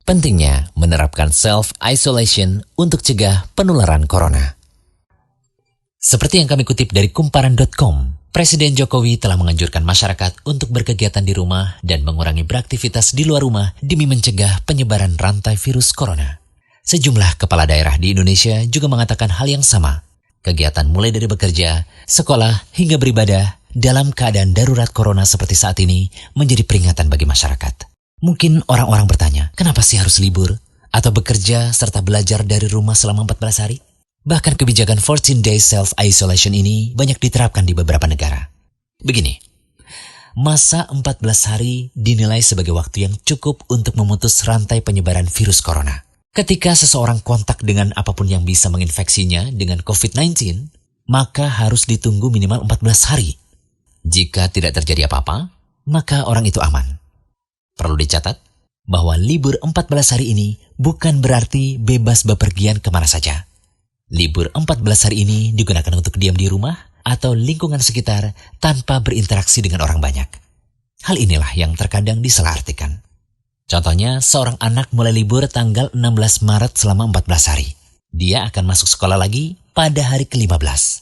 Pentingnya menerapkan self-isolation untuk cegah penularan corona. Seperti yang kami kutip dari kumparan.com, Presiden Jokowi telah menganjurkan masyarakat untuk berkegiatan di rumah dan mengurangi beraktivitas di luar rumah demi mencegah penyebaran rantai virus corona. Sejumlah kepala daerah di Indonesia juga mengatakan hal yang sama. Kegiatan mulai dari bekerja, sekolah, hingga beribadah dalam keadaan darurat corona seperti saat ini menjadi peringatan bagi masyarakat. Mungkin orang-orang bertanya, kenapa sih harus libur? Atau bekerja serta belajar dari rumah selama 14 hari? Bahkan kebijakan 14 days self-isolation ini banyak diterapkan di beberapa negara. Begini, masa 14 hari dinilai sebagai waktu yang cukup untuk memutus rantai penyebaran virus corona. Ketika seseorang kontak dengan apapun yang bisa menginfeksinya dengan COVID-19, maka harus ditunggu minimal 14 hari. Jika tidak terjadi apa-apa, maka orang itu aman. Perlu dicatat bahwa libur 14 hari ini bukan berarti bebas bepergian kemana saja. Libur 14 hari ini digunakan untuk diam di rumah atau lingkungan sekitar tanpa berinteraksi dengan orang banyak. Hal inilah yang terkadang disalahartikan. Contohnya, seorang anak mulai libur tanggal 16 Maret selama 14 hari. Dia akan masuk sekolah lagi pada hari ke-15.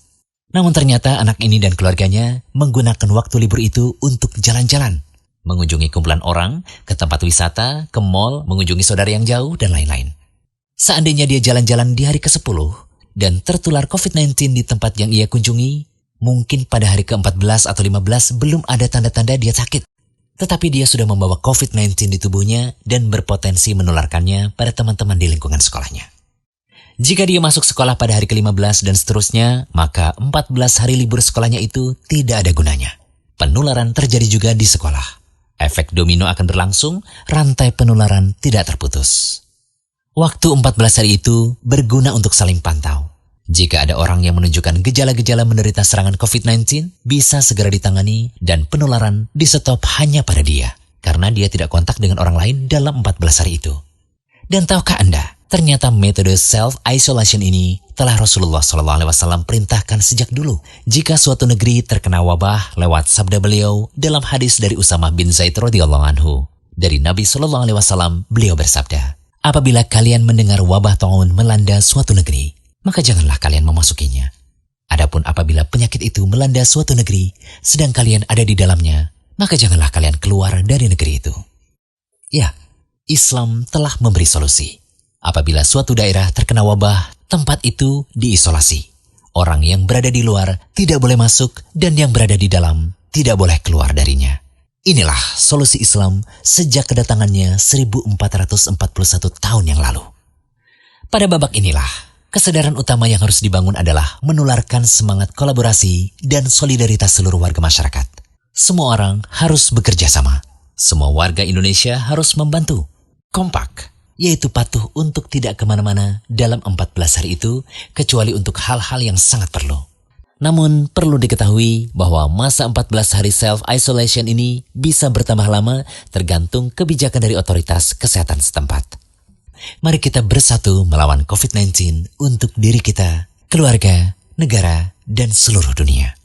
Namun ternyata anak ini dan keluarganya menggunakan waktu libur itu untuk jalan-jalan, mengunjungi kumpulan orang, ke tempat wisata, ke mal, mengunjungi saudara yang jauh, dan lain-lain. Seandainya dia jalan-jalan di hari ke-10 dan tertular COVID-19 di tempat yang ia kunjungi, mungkin pada hari ke-14 atau 15 belum ada tanda-tanda dia sakit. Tetapi dia sudah membawa COVID-19 di tubuhnya dan berpotensi menularkannya pada teman-teman di lingkungan sekolahnya. Jika dia masuk sekolah pada hari ke-15 dan seterusnya, maka 14 hari libur sekolahnya itu tidak ada gunanya. Penularan terjadi juga di sekolah. Efek domino akan berlangsung, rantai penularan tidak terputus. Waktu 14 hari itu berguna untuk saling pantau. Jika ada orang yang menunjukkan gejala-gejala menderita serangan COVID-19, bisa segera ditangani dan penularan di-stop hanya pada dia, karena dia tidak kontak dengan orang lain dalam 14 hari itu. Dan tahukah Anda, ternyata metode self-isolation ini telah Rasulullah SAW perintahkan sejak dulu. Jika suatu negeri terkena wabah lewat sabda beliau dalam hadis dari Usamah bin Zaid radhiyallahu anhu. Dari Nabi SAW, beliau bersabda, apabila kalian mendengar wabah taun melanda suatu negeri, maka janganlah kalian memasukinya. Adapun apabila penyakit itu melanda suatu negeri, sedang kalian ada di dalamnya, maka janganlah kalian keluar dari negeri itu. Ya, Islam telah memberi solusi. Apabila suatu daerah terkena wabah, tempat itu diisolasi. Orang yang berada di luar tidak boleh masuk dan yang berada di dalam tidak boleh keluar darinya. Inilah solusi Islam sejak kedatangannya 1441 tahun yang lalu. Pada babak inilah, kesadaran utama yang harus dibangun adalah menularkan semangat kolaborasi dan solidaritas seluruh warga masyarakat. Semua orang harus bekerja sama. Semua warga Indonesia harus membantu. Kompak, yaitu patuh untuk tidak kemana-mana dalam 14 hari itu, kecuali untuk hal-hal yang sangat perlu. Namun perlu diketahui bahwa masa 14 hari self-isolation ini bisa bertambah lama tergantung kebijakan dari otoritas kesehatan setempat. Mari kita bersatu melawan COVID-19 untuk diri kita, keluarga, negara, dan seluruh dunia.